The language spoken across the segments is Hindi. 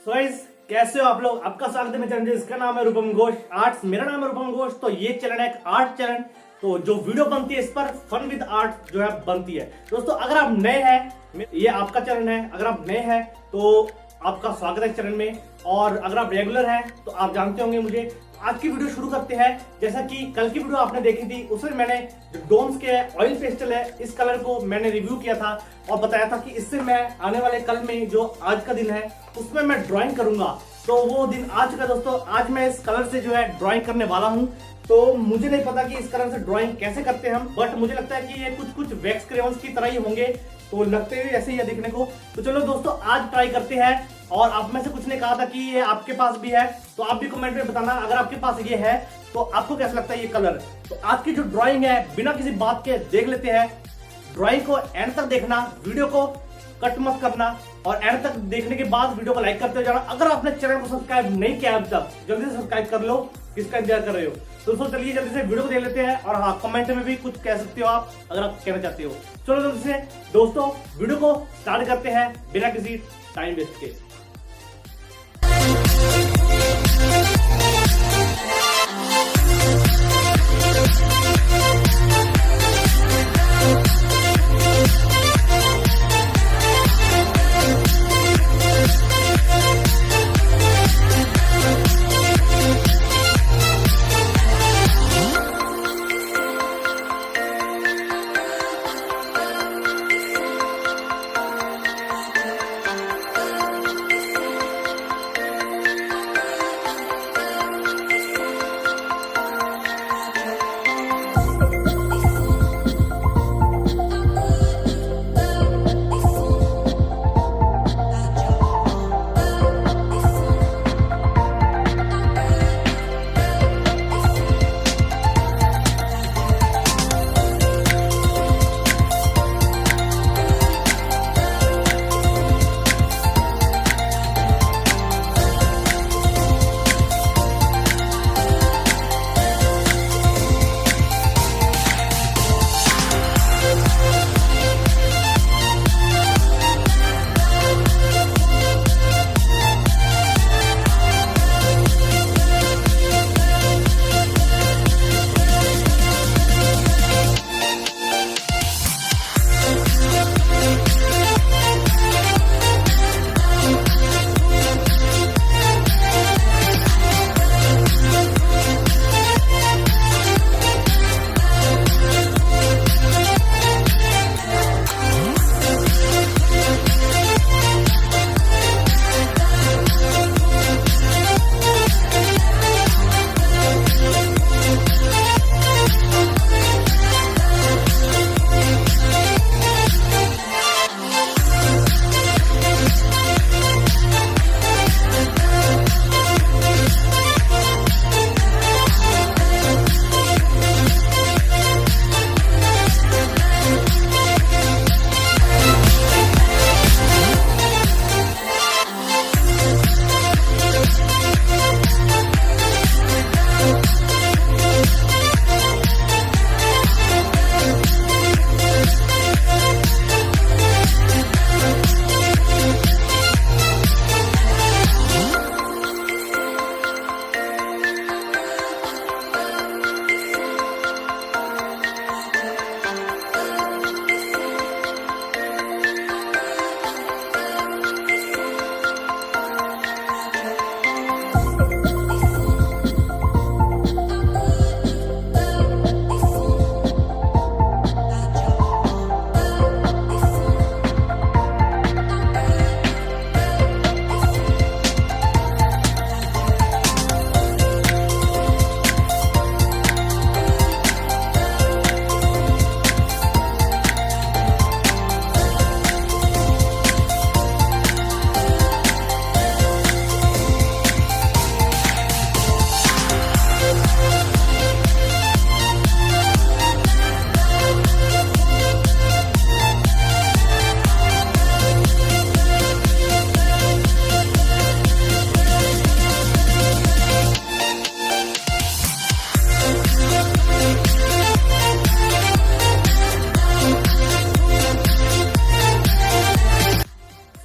सो गाइस, कैसे हो आप लोग। आपका स्वागत है मेरे चैनल जिसका नाम है रूपम घोष आर्ट्स। मेरा नाम है रूपम घोष। तो ये चैनल है एक आर्ट चैनल। तो जो वीडियो बनती है इस पर फन विद आर्ट जो है बनती है। दोस्तों अगर आप नए हैं, ये आपका चैनल है। अगर आप नए हैं तो आपका स्वागत है चैनल में, और अगर आप रेगुलर हैं तो आप जानते होंगे मुझे। आज की वीडियो शुरू करते हैं। जैसा कि कल की वीडियो आपने देखी थी, उसमें मैंने जो डोम्स के ऑयल पेस्टल है इस कलर को मैंने रिव्यू किया था और बताया था कि इससे मैं आने वाले कल में जो आज का दिन है उसमें मैं ड्राइंग करूंगा। तो वो दिन आ चुका है दोस्तों। आज मैं इस कलर से जो है ड्राइंग करने वाला हूं। तो मुझे नहीं पता कि इस कलर से ड्राइंग कैसे करते हैं हम, बट मुझे लगता है कि ये कुछ वैक्स क्रेयॉन्स की तरह ही होंगे। तो लगते हुए ऐसे ही है दिखने को। तो चलो दोस्तों आज ट्राई करते हैं। और आप में से कुछ ने कहा था कि ये आपके पास भी है, तो आप भी कमेंट में बताना अगर आपके पास ये है तो आपको कैसा लगता है ये कलर। तो आज की जो ड्राइंग है बिना किसी बात के देख लेते हैं। ड्राइंग को एंड तक देखना, वीडियो को कट मत करना, और एंड तक देखने के बाद वीडियो को लाइक करते जाना। अगर आपने चैनल को सब्सक्राइब नहीं किया अब तक, जल्दी से सब्सक्राइब कर लो। किसका इंतजार कर रहे हो। दोस्तों चलिए जल्दी से वीडियो को देख लेते हैं। और हाँ, कमेंट में भी कुछ कह सकते हो आप अगर आप कहना चाहते हो। चलो जल्दी से दोस्तों वीडियो को स्टार्ट करते हैं बिना किसी टाइम वेस्ट के।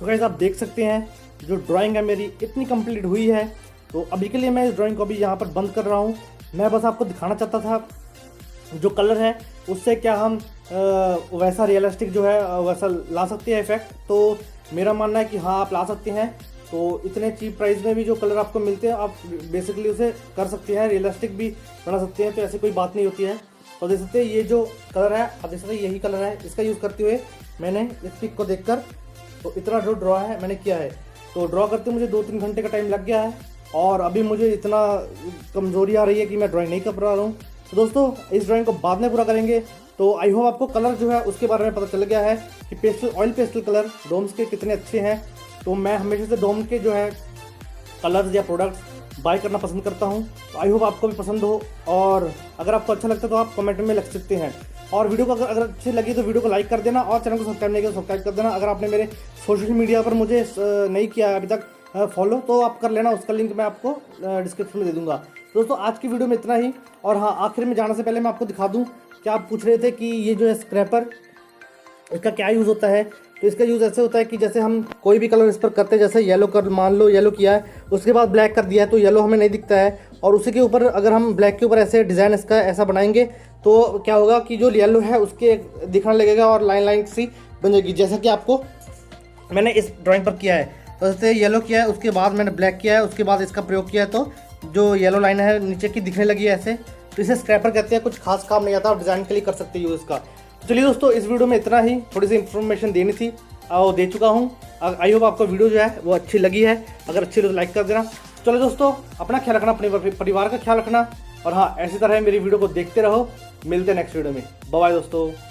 गाइस आप देख सकते हैं जो ड्राइंग है मेरी इतनी कंप्लीट हुई है। तो अभी के लिए मैं इस ड्राइंग को अभी यहाँ पर बंद कर रहा हूँ। मैं बस आपको दिखाना चाहता था जो कलर है उससे क्या हम वैसा रियलिस्टिक जो है वैसा ला सकते हैं इफेक्ट। तो मेरा मानना है कि हाँ आप ला सकते हैं। तो इतने चीप प्राइस में भी जो कलर आपको मिलते हैं आप बेसिकली उसे कर सकते हैं, रियलिस्टिक भी बना सकते हैं। तो ऐसी कोई बात नहीं होती है। तो देख सकते हैं ये जो कलर है, आप देख सकते हैं यही कलर है। इसका यूज़ करते हुए मैंने इस पिक को देखकर तो इतना जो ड्रॉ है मैंने किया है। तो ड्रॉ करते मुझे 2-3 घंटे का टाइम लग गया है और अभी मुझे इतना कमज़ोरी आ रही है कि मैं ड्राइंग नहीं कर पा रहा हूँ। तो दोस्तों इस ड्राइंग को बाद में पूरा करेंगे। तो आई होप आपको कलर जो है उसके बारे में पता चल गया है कि pastel oil pastel colour Doms के कितने अच्छे हैं। तो मैं हमेशा से डोम के जो है कलर्स या प्रोडक्ट्स बाय करना पसंद करता हूँ। तो आई होप आपको भी पसंद हो और अगर आपको अच्छा लगता है तो आप कमेंट में लिख सकते हैं। और वीडियो को अगर अच्छी लगी तो वीडियो को लाइक कर देना और चैनल को सब्सक्राइब नहीं किया तो सब्सक्राइब कर देना। अगर आपने मेरे सोशल मीडिया पर मुझे नहीं किया अभी तक फॉलो तो आप कर लेना, उसका लिंक मैं आपको डिस्क्रिप्शन में दे दूंगा। दोस्तों आज की वीडियो में इतना ही। और हाँ, आखिर में जाने से पहले मैं आपको दिखा दूँ कि आप पूछ रहे थे कि ये जो है स्क्रैपर इसका क्या यूज़ होता है। तो इसका यूज़ ऐसे होता है कि जैसे हम कोई भी कलर इस पर करते हैं, जैसे येलो कर मान लो येलो किया है उसके बाद ब्लैक कर दिया है तो येलो हमें नहीं दिखता है। और उसी के ऊपर अगर हम ब्लैक के ऊपर ऐसे डिज़ाइन इसका ऐसा बनाएंगे तो क्या होगा कि जो येलो है उसके दिखने लगेगा और लाइन लाइन सी बन जाएगी, जैसा कि आपको मैंने इस ड्राइंग पर किया है। तो जैसे येलो किया है उसके बाद मैंने ब्लैक किया है, उसके बाद इसका प्रयोग किया है तो जो येलो लाइन है नीचे की दिखने लगी है ऐसे। तो इसे स्क्रैपर कहते हैं। कुछ खास काम नहीं आता और डिज़ाइन के लिए कर सकते हैं यूज़ इसका। चलिए दोस्तों इस वीडियो में इतना ही, थोड़ी सी इन्फॉर्मेशन देनी थी और दे चुका हूँ। आई होप आपको वीडियो जो है वो अच्छी लगी है। अगर अच्छी लगी तो लाइक कर देना। चलो दोस्तों अपना ख्याल रखना, अपने परिवार का ख्याल रखना और हाँ ऐसी तरह मेरी वीडियो को देखते रहो। मिलते हैं नेक्स्ट वीडियो में। बाय बाय दोस्तों।